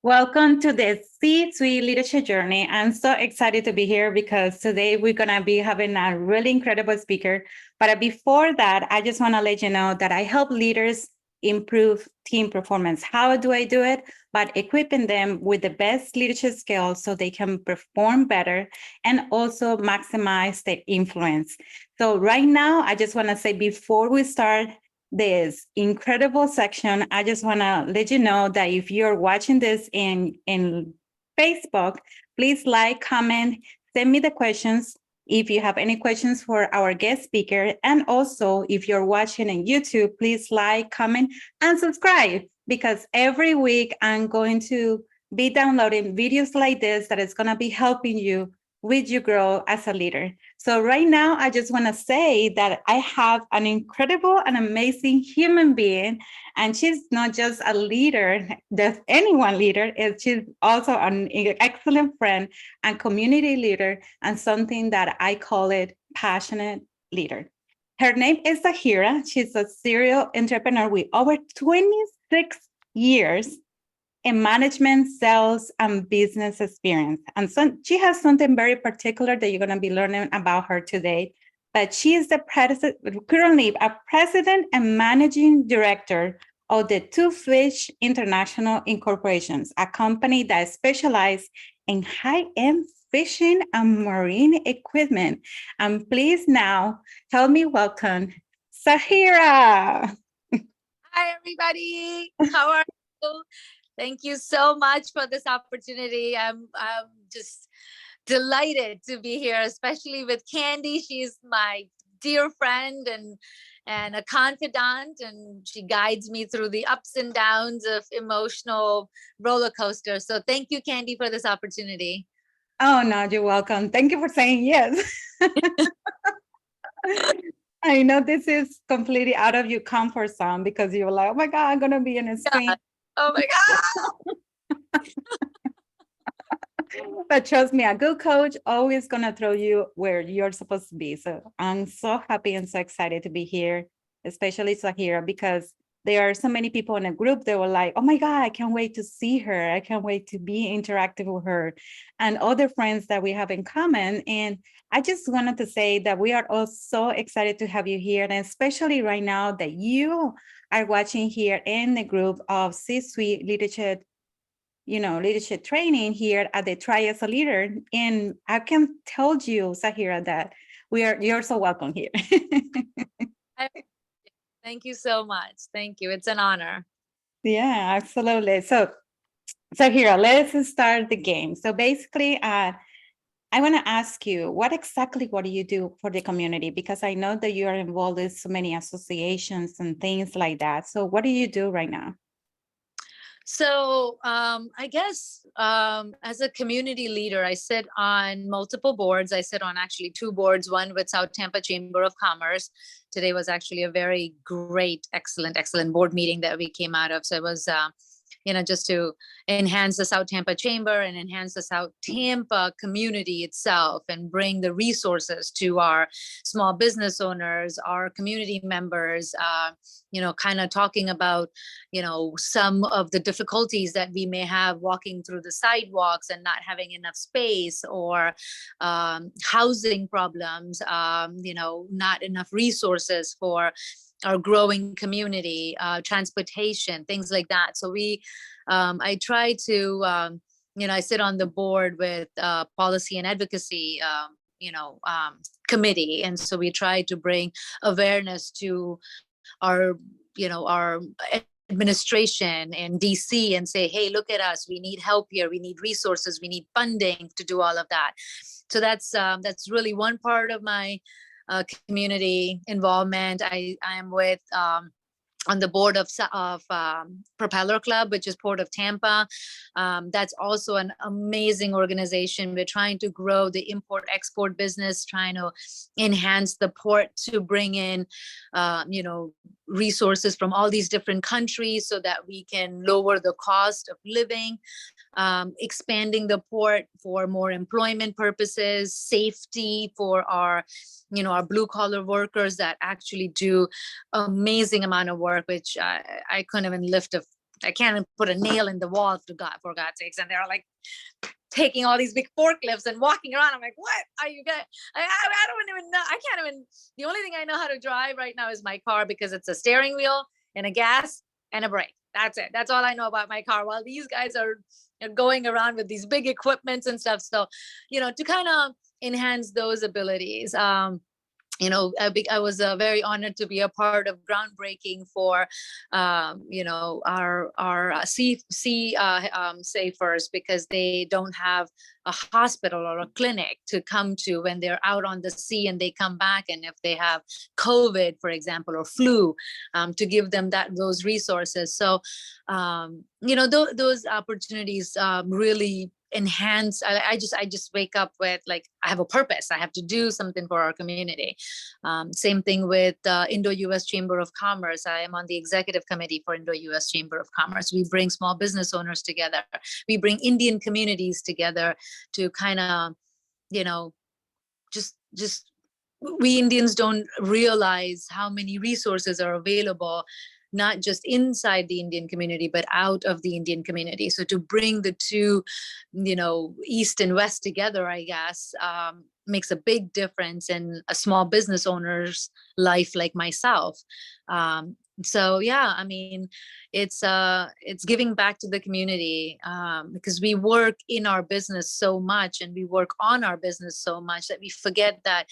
Welcome to the C-Suite Leadership Journey. I'm so excited to be here because today we're going to be having a really incredible speaker. But before that, I just want to let you know that I help leaders improve team performance. How do I do it? By equipping them with the best leadership skills so they can perform better and also maximize their influence. So right now, I just want to say before we start this incredible section, I just want to let you know that if you're watching this in Facebook, please like, comment, send me the questions if you have any questions for our guest speaker. And also, if you're watching on YouTube, please like, comment, and subscribe because every week I'm going to be downloading videos like this that is going to be helping you with your growth as a leader. So right now, I just want to say that I have an incredible and amazing human being, and she's not just a leader, just anyone leader, she's also an excellent friend and community leader, and something that I call it passionate leader. Her name is Zahira. She's a serial entrepreneur with over 26 years in management, sales, and business experience. And so she has something very particular that you're going to be learning about her today. But she is currently a president and managing director of the Two Fish International Incorporations, a company that specializes in high-end fishing and marine equipment. And please now help me welcome Zahira. Hi, everybody. How are you? Thank you so much for this opportunity. I'm just delighted to be here, especially with Candy. She's my dear friend and a confidant, and she guides me through the ups and downs of emotional roller coaster. So thank you, Candy, for this opportunity. Oh, no, you're welcome. Thank you for saying yes. I know this is completely out of your comfort zone because you were like, oh my God, I'm going to be in a screen. Yeah. Oh my God. But trust me, a good coach always going to throw you where you're supposed to be. So I'm so happy and so excited to be here, especially Zahira, because there are so many people in a group that were like, oh my God, I can't wait to see her. I can't wait to be interactive with her and other friends that we have in common. And I just wanted to say that we are all so excited to have you here. And especially right now that you are watching here in the group of C-Suite leadership training here at the Try as a Leader. And I can tell you, Zahira, that you're so welcome here. Thank you so much. Thank you. It's an honor. Yeah, absolutely. So Zahira, let's start the game. So basically, I want to ask you, what do you do for the community? Because I know that you are involved in so many associations and things like that. So what do you do right now? So I guess as a community leader, I sit on multiple boards. I sit on actually two boards, one with South Tampa Chamber of Commerce. Today was actually a very great, excellent board meeting that we came out of. So it was just to enhance the South Tampa Chamber and enhance the South Tampa community itself and bring the resources to our small business owners, our community members, kind of talking about, some of the difficulties that we may have walking through the sidewalks and not having enough space, or housing problems, not enough resources for our growing community, transportation, things like that. So I try to, I sit on the board with policy and advocacy, committee. And so we try to bring awareness to our administration in DC and say, hey, look at us, we need help here, we need resources, we need funding to do all of that. So that's really one part of my community involvement. I am with on the board of Propeller Club, which is Port of Tampa. That's also an amazing organization. We're trying to grow the import-export business, trying to enhance the port to bring in, resources from all these different countries so that we can lower the cost of living, expanding the port for more employment purposes, safety for our blue collar workers that actually do amazing amount of work, which I couldn't even lift a I can't even put a nail in the wall for God's sakes. And they're like taking all these big forklifts and walking around. I'm like, what are you guys? I don't even know. I can't even, the only thing I know how to drive right now is my car, because it's a steering wheel and a gas and a brake. That's it. That's all I know about my car. While these guys are going around with these big equipments and stuff. So, to kind of enhance those abilities. I was very honored to be a part of groundbreaking for, our sea safers, because they don't have a hospital or a clinic to come to when they're out on the sea and they come back. And if they have COVID, for example, or flu, to give them those resources. So, those opportunities really enhance. I just wake up with, like, I have a purpose. I have to do something for our community. Same thing with Indo-US Chamber of Commerce. I am on the executive committee for Indo-US Chamber of Commerce. We bring small business owners together. We bring Indian communities together to kind of, just we Indians don't realize how many resources are available, not just inside the Indian community, but out of the Indian community. So to bring the two, East and West together, I guess, makes a big difference in a small business owner's life like myself. So yeah, I mean, it's giving back to the community, because we work in our business so much and we work on our business so much that we forget that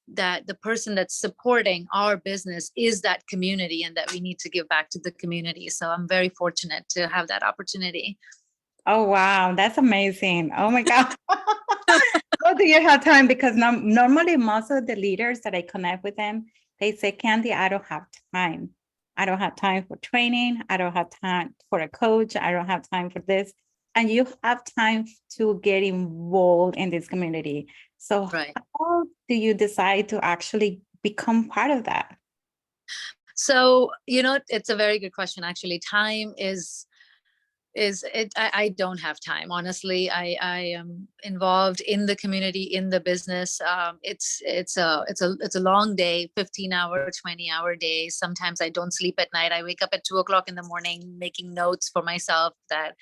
the person that's supporting our business is that community, and that we need to give back to the community. So I'm very fortunate to have that opportunity. Oh, wow. That's amazing. Oh my God. How do you have time? Because normally most of the leaders that I connect with them, they say, Candy, I don't have time. I don't have time for training. I don't have time for a coach. I don't have time for this. And you have time to get involved in this community. So Right. How do you decide to actually become part of that? So, it's a very good question. Actually, time is it. I don't have time. Honestly, I am involved in the community, in the business. It's a long day, 15-hour, 20-hour days. Sometimes I don't sleep at night. I wake up at 2:00 in the morning, making notes for myself that,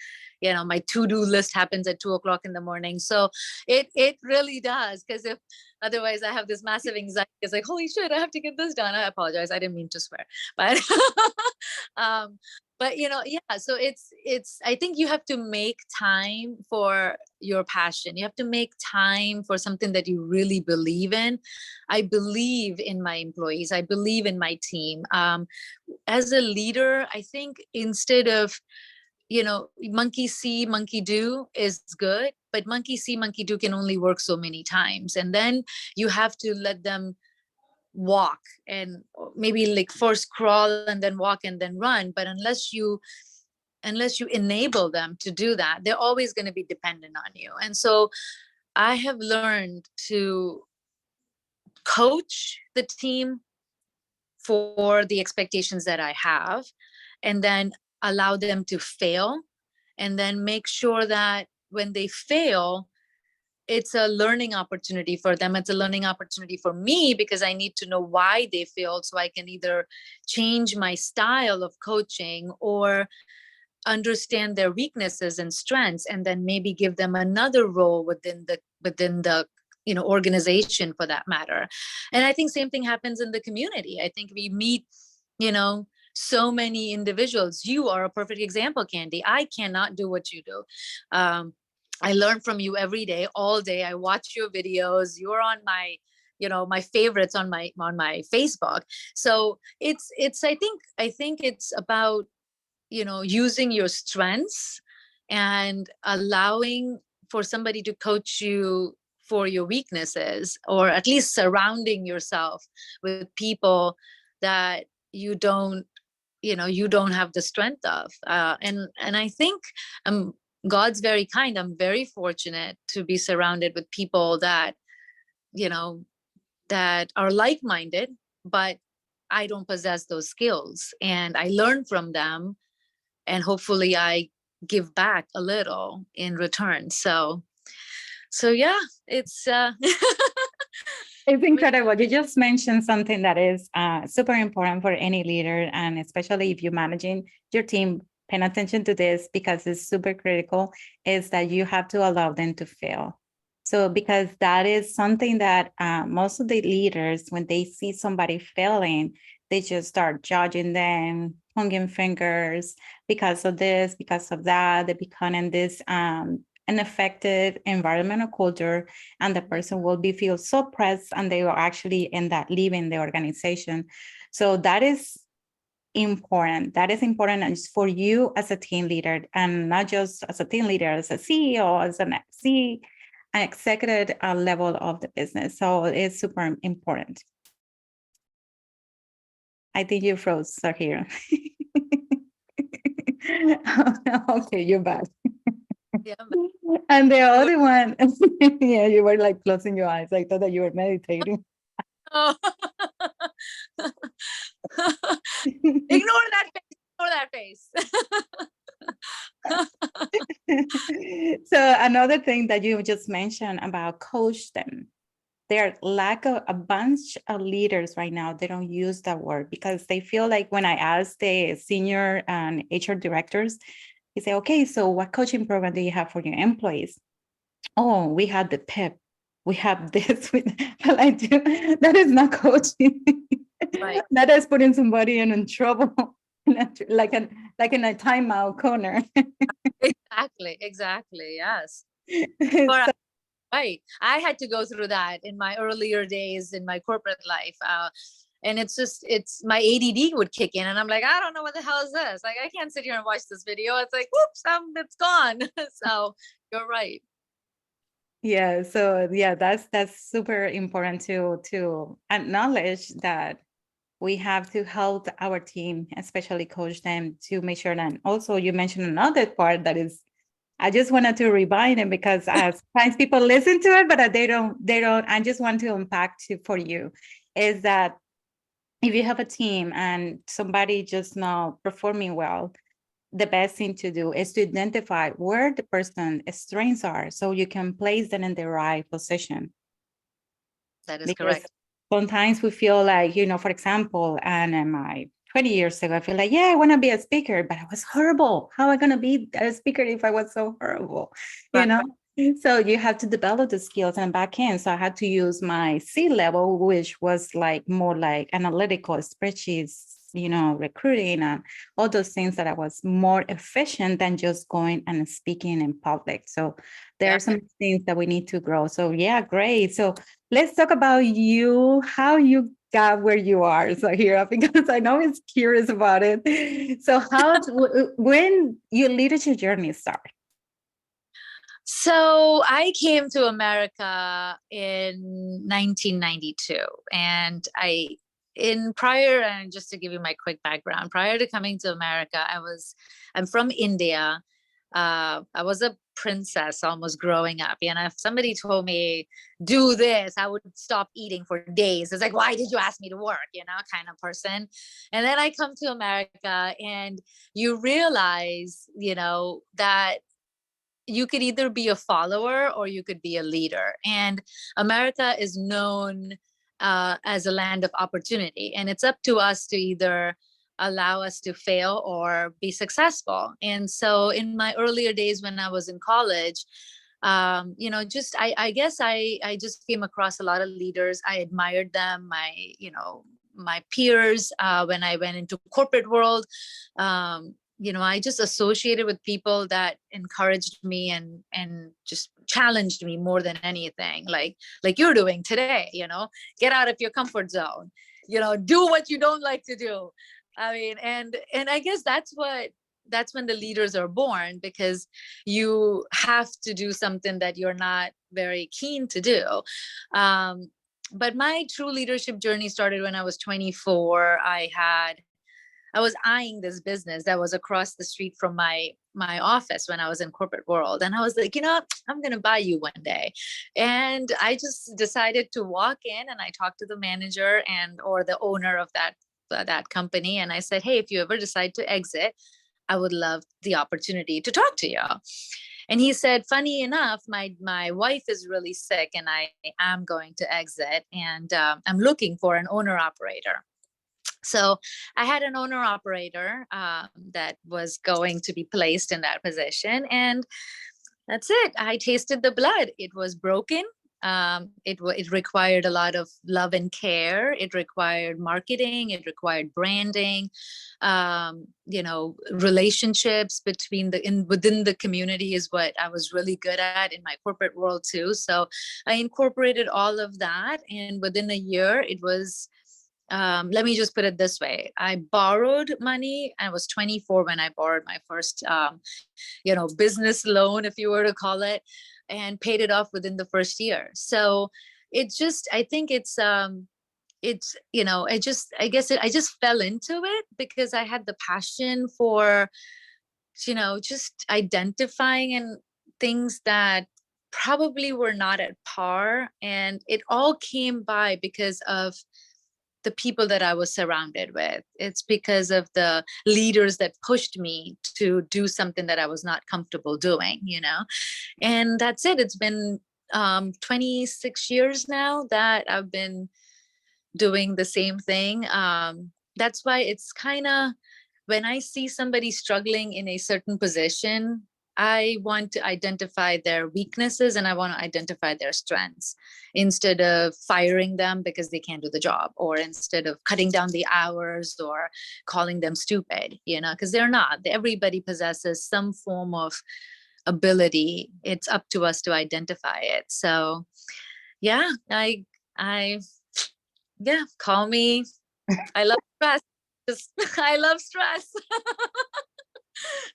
my to-do list happens at 2:00 in the morning. So it really does. Because if otherwise I have this massive anxiety. It's like, holy shit, I have to get this done. I apologize. I didn't mean to swear, but, yeah, so I think you have to make time for your passion. You have to make time for something that you really believe in. I believe in my employees. I believe in my team. As a leader, I think instead of, monkey see, monkey do is good, but monkey see, monkey do can only work so many times. And then you have to let them walk, and maybe like first crawl and then walk and then run. But unless you enable them to do that, they're always going to be dependent on you. And so I have learned to coach the team for the expectations that I have, and then allow them to fail, and then make sure that when they fail, it's a learning opportunity for them. It's a learning opportunity for me, because I need to know why they failed, so I can either change my style of coaching or understand their weaknesses and strengths, and then maybe give them another role within the organization, for that matter. And I think same thing happens in the community. I think we meet, so many individuals. You are a perfect example, Candy. I cannot do what you do. I learn from you every day, all day. I watch your videos. You're on my, my favorites on my Facebook. So it's I think it's about, using your strengths and allowing for somebody to coach you for your weaknesses, or at least surrounding yourself with people that you don't have the strength of. And I think God's very kind. I'm very fortunate to be surrounded with people that, that are like-minded, but I don't possess those skills, and I learn from them, and hopefully I give back a little in return. So yeah, it's It's incredible. You just mentioned something that is super important for any leader, and especially if you're managing your team, paying attention to this because it's super critical, is that you have to allow them to fail. So because that is something that most of the leaders, when they see somebody failing, they just start judging them, pointing fingers because of this, because of that. They become in this ineffective environmental culture, and the person will be feel so pressed, and they will actually end up leaving the organization. So that is important. That is important and for you as a team leader, and not just as a team leader, as a CEO, as an executive level of the business. So it's super important. I think you froze, Zahira. Okay, you're back. Yeah. And the other one, yeah, you were like closing your eyes. I thought that you were meditating. Oh. Ignore that face. Ignore that face. So another thing that you just mentioned about coach them. There lack of a bunch of leaders right now. They don't use that word because they feel like when I ask the senior and HR directors, they say, okay, so what coaching program do you have for your employees? Oh, we have the PIP. We have this. But I do. That is not coaching. Right. That is putting somebody in trouble, like in a timeout corner. Exactly. Yes. So, But right. I had to go through that in my earlier days in my corporate life. And it's my ADD would kick in and I'm like, I don't know what the hell is this? Like, I can't sit here and watch this video. It's like, whoops, it's gone. So you're right. yeah, so yeah, that's super important to acknowledge that we have to help our team, especially coach them to make sure that. Also, you mentioned another part that is, I just wanted to remind them because sometimes people listen to it, but they don't. I just want to unpack for you, is that if you have a team and somebody just not performing well, the best thing to do is to identify where the person's strengths are so you can place them in the right position. That is Because correct. sometimes we feel like, for example, and in my 20 years ago, I feel like, yeah, I want to be a speaker, but I was horrible. How am I going to be a speaker if I was so horrible? You Right. know? So you have to develop the skills and back end. So I had to use my C level, which was like more like analytical spreadsheets, recruiting and all those things that I was more efficient than just going and speaking in public. So there Yeah. are some things that we need to grow. So yeah, great. So let's talk about you, how you got where you are, Zahira, because I know it's curious about it. So when your leadership journey started? So I came to America in 1992, and and just to give you my quick background, prior to coming to America, I'm from India. I was a princess almost growing up. If somebody told me do this, I would stop eating for days. It's like, why did you ask me to work? Kind of person. And then I come to America, and you realize, that you could either be a follower or you could be a leader. And America is known as a land of opportunity. And it's up to us to either allow us to fail or be successful. And so in my earlier days when I was in college, I guess I just came across a lot of leaders. I admired them, my peers when I went into corporate world. I just associated with people that encouraged me and just challenged me more than anything, like you're doing today. Get out of your comfort zone, do what you don't like to do. I mean, and I guess that's when the leaders are born, because you have to do something that you're not very keen to do. But my true leadership journey started when I was 24. I was eyeing this business that was across the street from my office when I was in corporate world. And I was like, I'm going to buy you one day. And I just decided to walk in, and I talked to the manager or the owner of that company. And I said, hey, if you ever decide to exit, I would love the opportunity to talk to you. And he said, funny enough, my wife is really sick and I am going to exit, and I'm looking for an owner operator. So I had an owner operator that was going to be placed in that position. And that's it. I tasted the blood. It was broken. It required a lot of love and care. It required marketing. It required branding. Relationships within the community is what I was really good at in my corporate world too. So I incorporated all of that, and within a year, it was. Let me just put it this way. I borrowed money. I was 24 when I borrowed my first business loan, if you were to call it, and paid it off within the first year. So I think I just fell into it because I had the passion for, just identifying and things that probably were not at par. And it all came by because of the people that I was surrounded with. It's because of the leaders that pushed me to do something that I was not comfortable doing, and that's it. It's been 26 years now that I've been doing the same thing. That's why it's kind of, when I see somebody struggling in a certain position, I want to identify their weaknesses and I want to identify their strengths instead of firing them because they can't do the job, or instead of cutting down the hours or calling them stupid, because they're not. Everybody possesses some form of ability. It's up to us to identify it. So yeah, call me. I love stress. I love stress.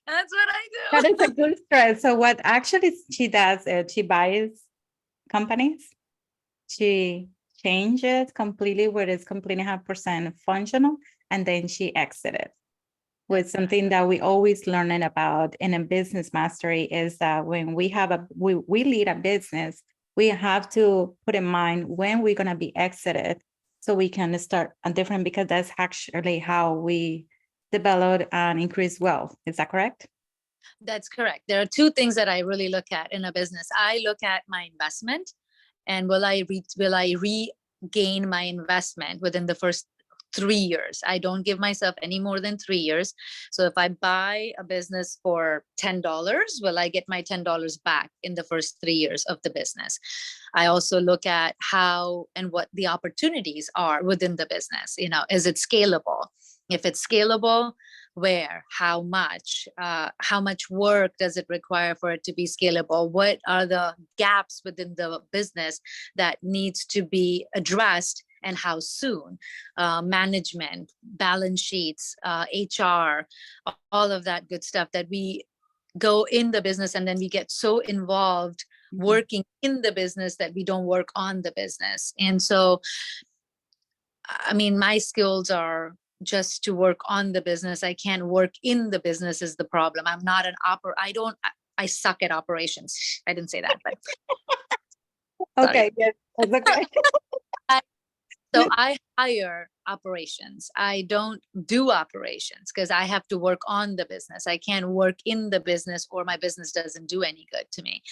That's what I That do. is a good stress. So what actually she does is she buys companies. She changes completely where it's completely 100% functional, and then she exited. With something that we always learning about in a business mastery is that when we lead a business, we have to put in mind when we're going to be exited so we can start a different, because that's actually how we develop and increase wealth. Is that correct? That's correct. There are two things that I really look at in a business. I look at my investment, and will I regain my investment within the first 3 years. I don't give myself any more than 3 years. So if I buy a business for $10, will I get my $10 back in the first 3 years of the business? I also look at how and what the opportunities are within the business. Is it scalable? If it's scalable, where, how much work does it require for it to be scalable? What are the gaps within the business that needs to be addressed, and how soon? Management, balance sheets, HR, all of that good stuff that we go in the business, and then we get so involved working in the business that we don't work on the business. And so, I mean, my skills are just to work on the business. I can't work in the business is the problem. I'm not I suck at operations. I didn't say that, but Okay, yes, that's okay. So I hire operations. I don't do operations because I have to work on the business. I can't work in the business, or my business doesn't do any good to me.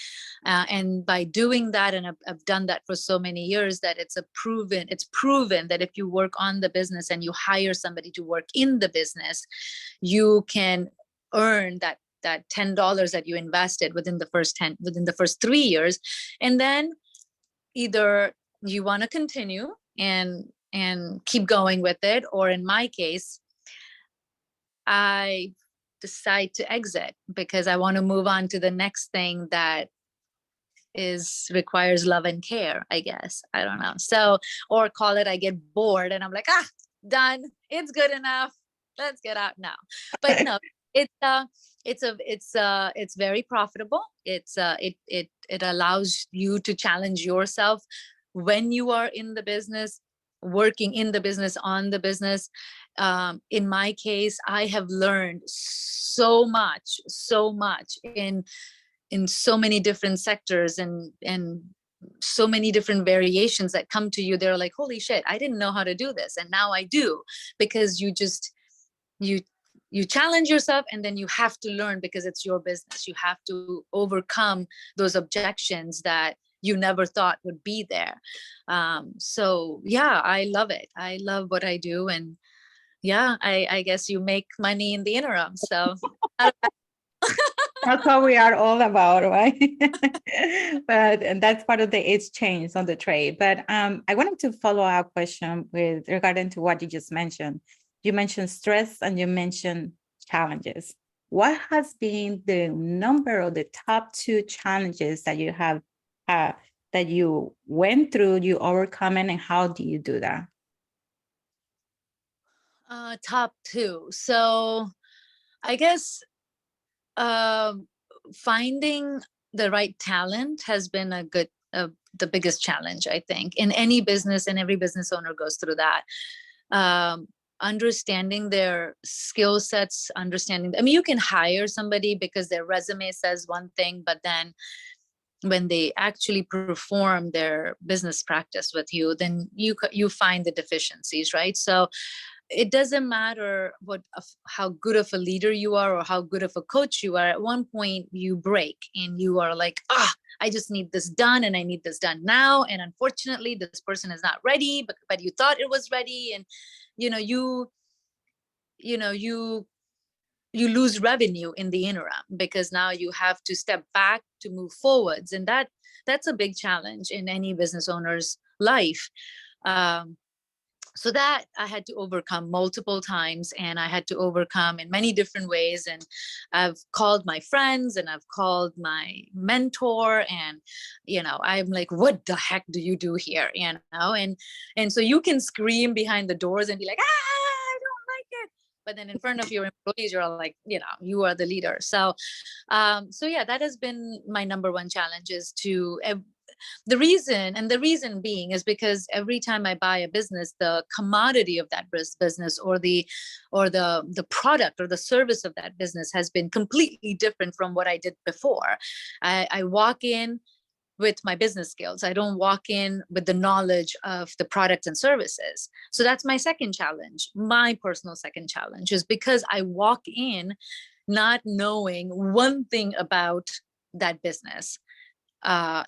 And by doing that, and I've done that for so many years, that it's proven that if you work on the business and you hire somebody to work in the business, you can earn that $10 that you invested within the first 3 years. And then either you want to continue and keep going with it, or in my case, I decide to exit because I want to move on to the next thing that requires love and care, I guess. I don't know. So, or call it, I get bored and I'm like, done. It's good enough. Let's get out now. But no, it's very profitable. It allows you to challenge yourself when you are in the business, working in the business, on the business. In my case, I have learned so much in so many different sectors, and so many different variations that come to you. They're like, holy shit, I didn't know how to do this, and now I do, because you challenge yourself, and then you have to learn because it's your business. You have to overcome those objections that you never thought would be there. So yeah, I love it. I love what I do, and yeah, I guess you make money in the interim. So That's what we are all about, right? But and that's part of the age change on the trade. But I wanted to follow up question with regarding to what you just mentioned. You mentioned stress and you mentioned challenges. What has been the number of the top two challenges that you have that you went through, you overcome it, and how do you do that? top two. So I guess um, finding the right talent has been a good the biggest challenge, I think, in any business, and every business owner goes through that. um, Understanding their skill sets, understanding, I mean, you can hire somebody because their resume says one thing, but then when they actually perform their business practice with you, then you find the deficiencies, right? So it doesn't matter how good of a leader you are or how good of a coach you are. At one point you break and you are like, I just need this done, and I need this done now, and unfortunately this person is not ready, but you thought it was ready. And you know you you know you lose revenue in the interim because now you have to step back to move forwards, and that's a big challenge in any business owner's life. um, so that I had to overcome multiple times, and I had to overcome in many different ways. And I've called my friends and I've called my mentor, and I'm like, what the heck do you do here? And so you can scream behind the doors and be like, I don't like it, but then in front of your employees you're all like, you are the leader. So yeah, that has been my number one challenge, is to the reason being is because every time I buy a business, the commodity of that business, or the product or the service of that business has been completely different from what I did before. I walk in with my business skills. I don't walk in with the knowledge of the product and services. So that's my second challenge. My personal second challenge is because I walk in not knowing one thing about that business,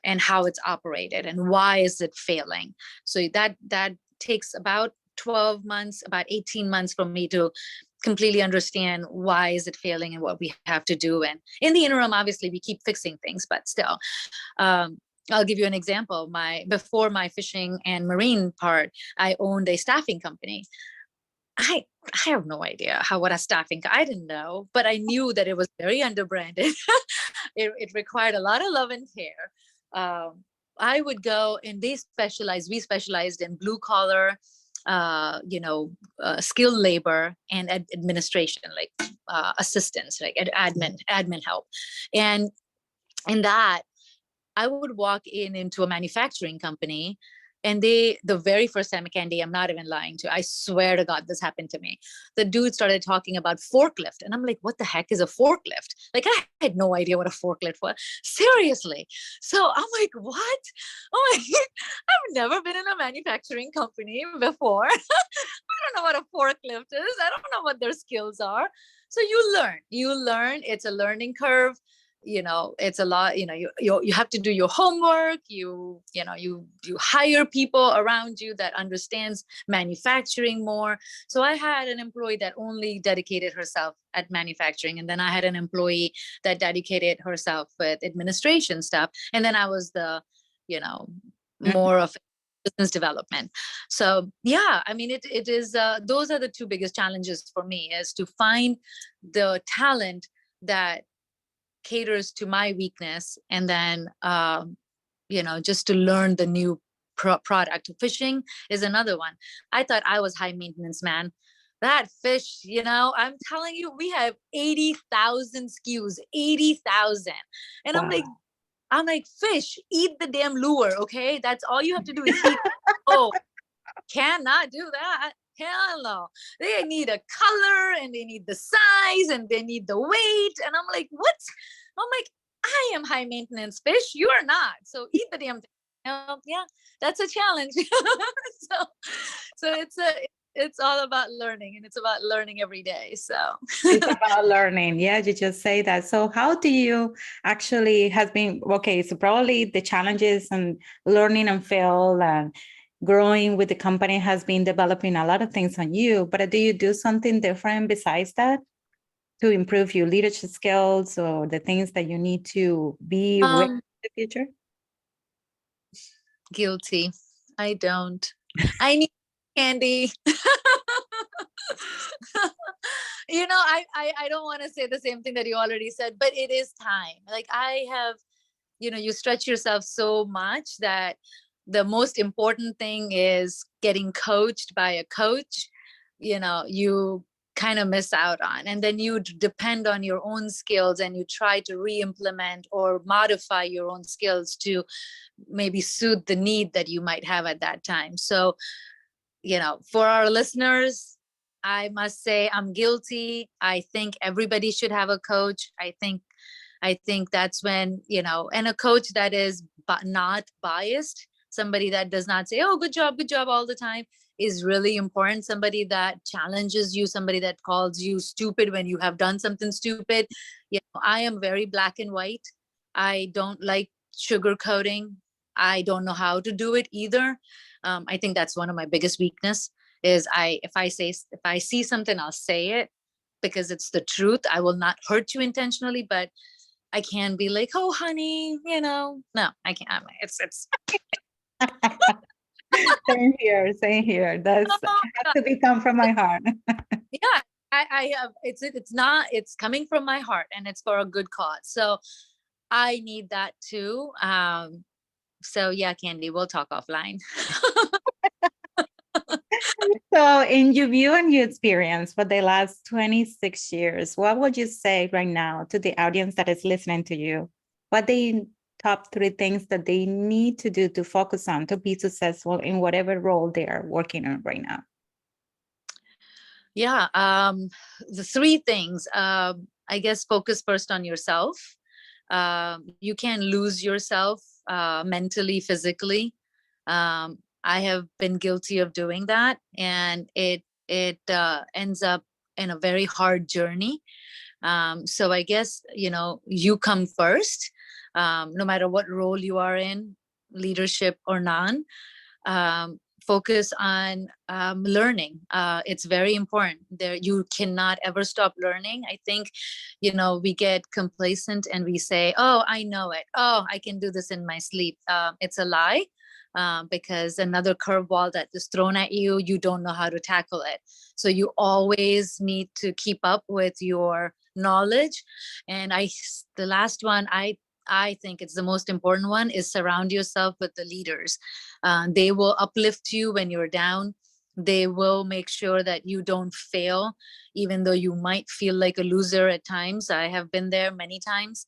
and how it's operated and why is it failing. So that takes about 12 months, about 18 months for me to completely understand why is it failing and what we have to do. And in the interim, obviously we keep fixing things, but still. I'll give you an example. Before my fishing and marine part, I owned a staffing company. I have no idea what a staffing. I didn't know, but I knew that it was very underbranded. It required a lot of love and care. I would go, and we specialized in blue collar, skilled labor and administration, like assistance, like admin help. And in that, I would walk into a manufacturing company, and the very first time, Candy, I'm not even lying to you, I swear to God, this happened to me. The dude started talking about forklift, and I'm like, what the heck is a forklift? Like, I had no idea what a forklift was. Seriously. So I'm like, what? Oh my, I've never been in a manufacturing company before. I don't know what a forklift is. I don't know what their skills are. So you learn, it's a learning curve. It's a lot. You have to do your homework. You hire people around you that understands manufacturing more. So I had an employee that only dedicated herself at manufacturing, and then I had an employee that dedicated herself with administration stuff, and then I was the more of business development. So yeah, I mean, it is those are the two biggest challenges for me, is to find the talent that caters to my weakness, and then just to learn the new product. Fishing is another one. I thought I was high maintenance, man. That fish, I'm telling you, we have 80,000 SKUs, 80,000. And Wow. I'm like, fish, eat the damn lure, okay? That's all you have to do is eat. Oh, cannot do that. Hell no. They need a color, and they need the size, and they need the weight. And I'm like, what? I'm like, I am high maintenance fish. You are not. So eat the damn thing. Yeah, that's a challenge. so it's all about learning, and it's about learning every day. So It's about learning. Yeah, you just say that. So how do you actually has been, okay, so probably the challenges and learning and fail, and growing with the company has been developing a lot of things on you, but do you do something different besides that to improve your leadership skills or the things that you need to be with in the future? Guilty. I don't. I need candy. I don't want to say the same thing that you already said, but it is time. Like I have, you stretch yourself so much that the most important thing is getting coached by a coach. You kind of miss out on, and then you depend on your own skills and you try to re-implement or modify your own skills to maybe suit the need that you might have at that time. So, for our listeners, I must say I'm guilty. I think everybody should have a coach. I think that's when, and a coach that is not biased, somebody that does not say, oh, good job all the time, is really important. Somebody that challenges you, somebody that calls you stupid when you have done something stupid. I am very black and white. I don't like sugarcoating. I don't know how to do it either. I think that's one of my biggest weakness is if I see something, I'll say it because it's the truth. I will not hurt you intentionally, but I can be like, oh, honey, no, I can't. It's Same here. That's has to be come from my heart. yeah. I have it's coming from my heart and it's for a good cause. So I need that too. So yeah, Candy, we'll talk offline. So in your view and your experience for the last 26 years, what would you say right now to the audience that is listening to you? What the top 3 things that they need to do to focus on to be successful in whatever role they are working on right now? Yeah, the 3 things, I guess focus first on yourself. You can lose yourself mentally, physically. I have been guilty of doing that, and it ends up in a very hard journey. So I guess you come first, no matter what role you are in, leadership or non. Focus on learning. It's very important. There, you cannot ever stop learning. I think, we get complacent and we say, "Oh, I know it. Oh, I can do this in my sleep." It's a lie. Because another curveball that is thrown at you, you don't know how to tackle it. So you always need to keep up with your knowledge. And the last one, I think it's the most important one, is surround yourself with the leaders. They will uplift you when you're down. They will make sure that you don't fail, even though you might feel like a loser at times. I have been there many times.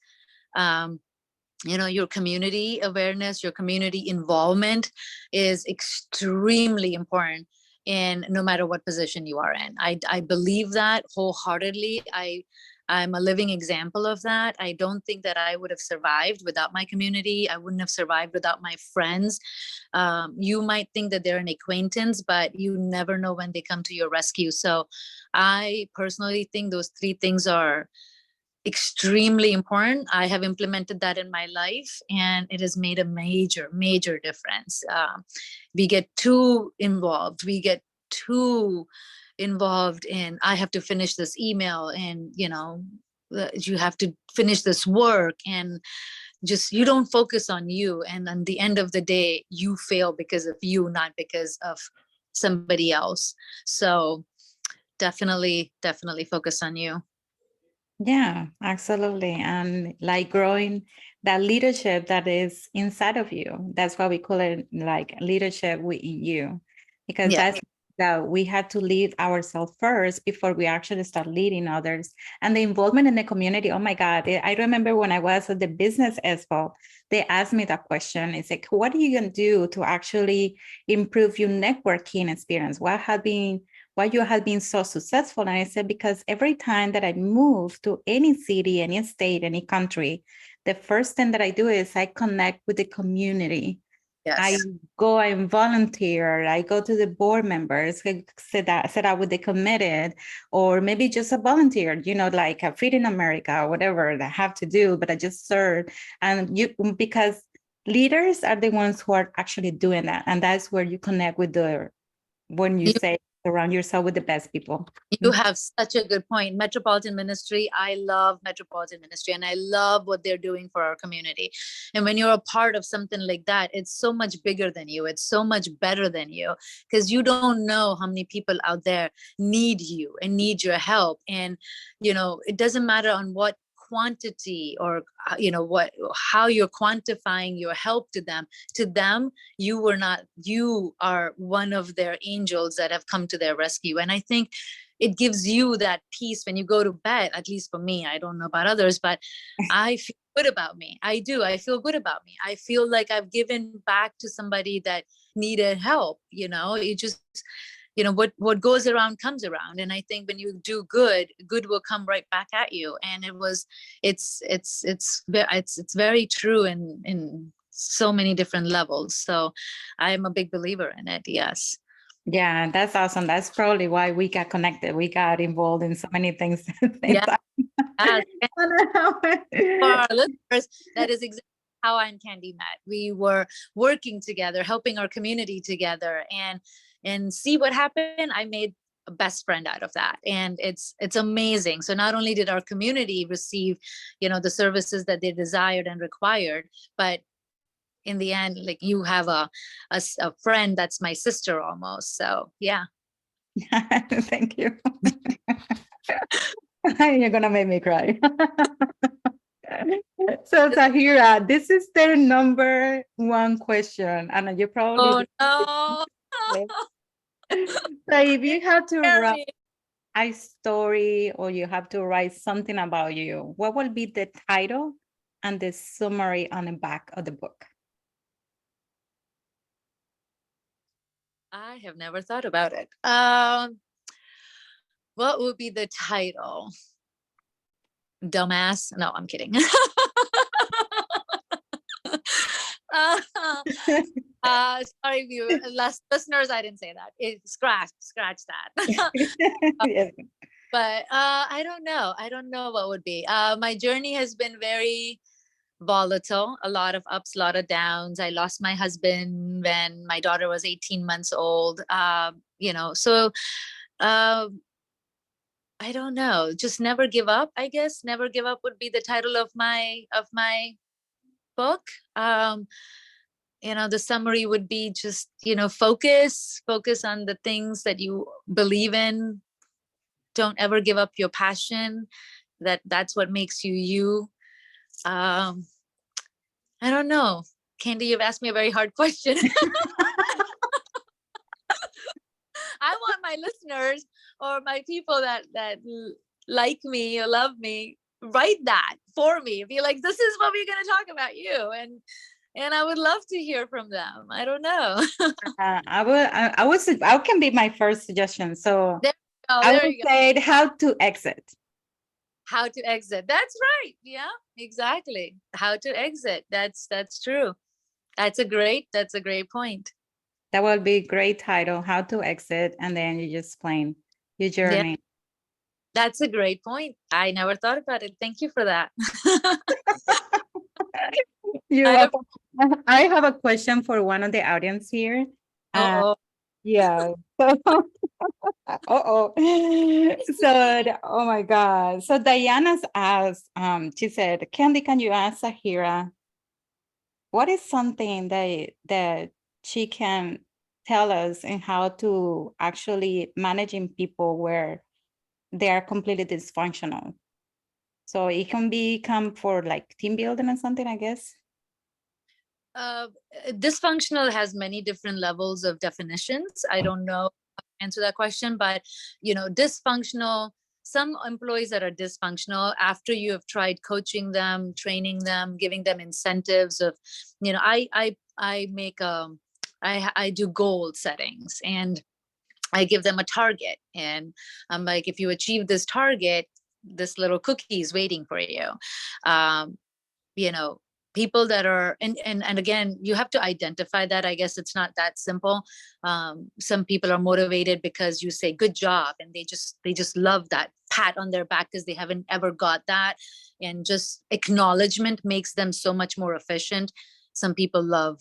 Your community awareness, your community involvement is extremely important in no matter what position you are in. I believe that wholeheartedly. I'm a living example of that. I don't think that I would have survived without my community. I wouldn't have survived without my friends. You might think that they're an acquaintance, but you never know when they come to your rescue. So I personally think those 3 things are extremely important. I have implemented that in my life and it has made a major, major difference. We get too involved. In, I have to finish this email and, you have to finish this work, and just, you don't focus on you. And at the end of the day, you fail because of you, not because of somebody else. So definitely focus on you. Yeah, absolutely. And like growing that leadership that is inside of you. That's why we call it like leadership within you, because Yeah. that's that we have to lead ourselves first before we actually start leading others. And the involvement in the community. Oh my God. I remember when I was at the business expo, they asked me that question. It's like, what are you going to do to actually improve your networking experience? Why you have been so successful? And I said, because every time that I move to any city, any state, any country, the first thing that I do is I connect with the community. Yes. I go and volunteer. I go to the board members, sit out with the committed, or maybe just a volunteer, like a Feeding America or whatever that I have to do, but I just serve. And because leaders are the ones who are actually doing that. And that's where you connect with when you You say surround yourself with the best people. You have such a good point. Metropolitan Ministry, I love Metropolitan Ministry and I love what they're doing for our community. And when you're a part of something like that, it's so much bigger than you. It's so much better than you because you don't know how many people out there need you and need your help. And, it doesn't matter on what quantity or how you're quantifying your help to them you are one of their angels that have come to their rescue. And I think it gives you that peace when you go to bed. At least for me, I don't know about others, but I feel good about me. I feel good about me. I feel like I've given back to somebody that needed help. It just, what goes around comes around. And I think when you do good will come right back at you. And it's very true in so many different levels. So I'm a big believer in it. Yes. Yeah, that's awesome. That's probably why we got connected. We got involved in so many things. Yeah. Yes. For our listeners, that is exactly how I and Candy met. We were working together, helping our community together, and see what happened. I made a best friend out of that, and it's amazing. So not only did our community receive, the services that they desired and required, but in the end, like, you have a friend that's my sister almost. So yeah. Thank you. You're gonna make me cry. So Zahira, this is their number one question, and you probably Oh no. so if you had to write a story or you have to write something about you, what will be the title and the summary on the back of the book? I have never thought about it. What would be the title? Dumbass? No, I'm kidding. Sorry, listeners, I didn't say that. Scratch that. Yes. But I don't know. I don't know what would be. My journey has been very volatile, a lot of ups, a lot of downs. I lost my husband when my daughter was 18 months old. So I don't know. Just never give up, I guess. Never give up would be the title of my book. The summary would be just, focus on the things that you believe in. Don't ever give up your passion. That's what makes you you. I don't know. Candy, you've asked me a very hard question. I want my listeners or my people that like me or love me, write that for me. Be like, this is what we're going to talk about you. And I would love to hear from them. I don't know. I can be my first suggestion. So I would say how to exit. How to exit. That's right. Yeah, exactly. How to exit. That's true. That's a great point. That would be a great title, How to Exit, and then you just explain your journey. Yeah. That's a great point. I never thought about it. Thank you for that. I have a question for one of the audience here. Yeah. So, oh my God. So Diana's asked, she said, Candy, can you ask Zahira, what is something that she can tell us in how to actually managing people where they are completely dysfunctional? So it can become for like team building or something, I guess. Dysfunctional has many different levels of definitions. I don't know how to answer that question, but dysfunctional, some employees that are dysfunctional, after you have tried coaching them, training them, giving them incentives of, I do goal settings and I give them a target, and I'm like, if you achieve this target, this little cookie is waiting for you. People that are, and again, you have to identify that. I guess it's not that simple. Some people are motivated because you say good job, and they just love that pat on their back because they haven't ever got that, and just acknowledgement makes them so much more efficient. Some people love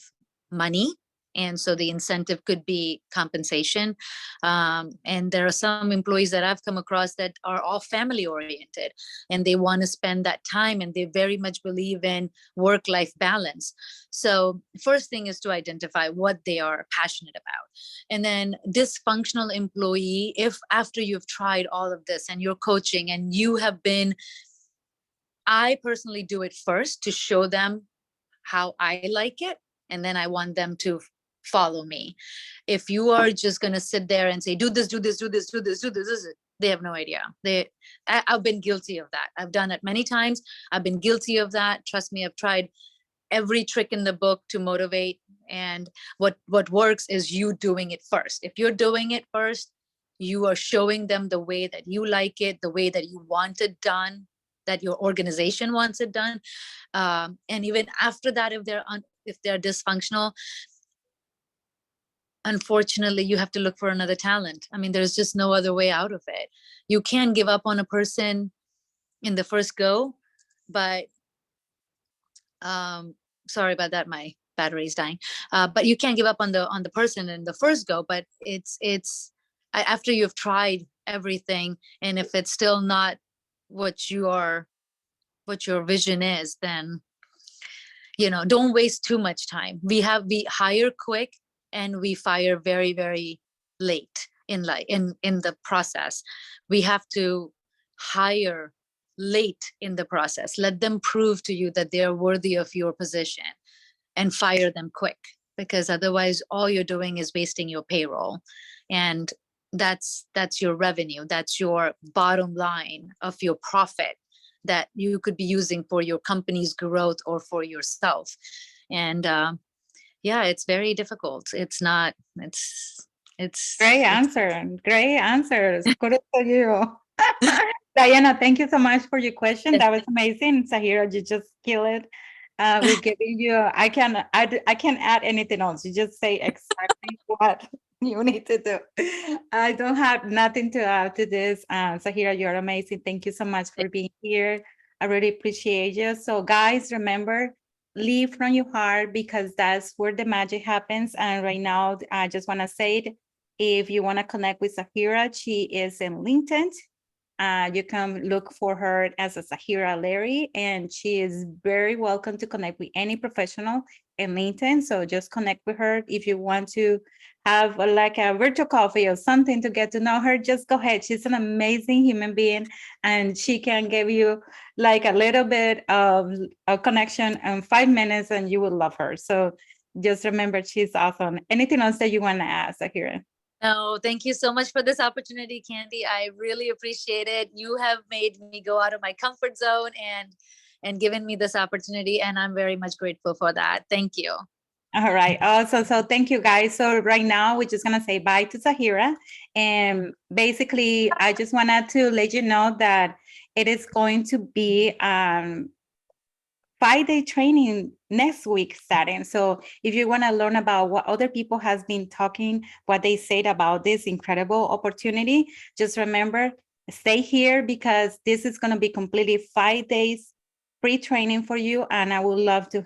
money. And so the incentive could be compensation. And there are some employees that I've come across that are all family oriented and they want to spend that time, and they very much believe in work-life balance. So first thing is to identify what they are passionate about. And then dysfunctional employee, if after you've tried all of this and you're coaching and you have been, I personally do it first to show them how I like it, and then I want them to follow me. If you are just going to sit there and say, do this, do this, do this, do this, do this, they have no idea. I've been guilty of that. I've done it many times. I've been guilty of that. Trust me, I've tried every trick in the book to motivate. And what works is you doing it first. If you're doing it first, you are showing them the way that you like it, the way that you want it done, that your organization wants it done. And even after that, if they're dysfunctional, unfortunately, you have to look for another talent. I mean, there's just no other way out of it. You can't give up on a person in the first go, but sorry about that, my battery's dying. But you can't give up on the person in the first go, but it's after you've tried everything, and if it's still not what your vision is, then don't waste too much time. We hire quick and we fire very, very late in the process. We have to hire late in the process. Let them prove to you that they are worthy of your position, and fire them quick, because otherwise all you're doing is wasting your payroll. And that's your revenue. That's your bottom line of your profit that you could be using for your company's growth or for yourself. And yeah, it's very difficult. It's Great answer. Great answers. Kudos to you. Diana, thank you so much for your question. That was amazing. Zahira, you just kill it. We're giving you, I can't add anything else. You just say exactly what you need to do. I don't have nothing to add to this. Zahira, you're amazing. Thank you so much for being here. I really appreciate you. So guys, remember, leave from your heart, because that's where the magic happens. And right now, I just want to say it. If you want to connect with Zahira, she is in LinkedIn. You can look for her as a Zahira Lehri, and she is very welcome to connect with any professional in LinkedIn. So just connect with her. If you want to have like a virtual coffee or something to get to know her, just go ahead. She's an amazing human being, and she can give you like a little bit of a connection in 5 minutes, and you will love her. So just remember, she's awesome. Anything else that you want to ask, Zahira? No, thank you so much for this opportunity, Candy. I really appreciate it. You have made me go out of my comfort zone and given me this opportunity, and I'm very much grateful for that. Thank you. All right. So thank you, guys. So right now, we're just going to say bye to Zahira. And basically, I just wanted to let you know that it is going to be 5-day training next week starting. So if you want to learn about what other people has been talking, what they said about this incredible opportunity, just remember, stay here, because this is going to be completely 5 days free training for you. And I would love to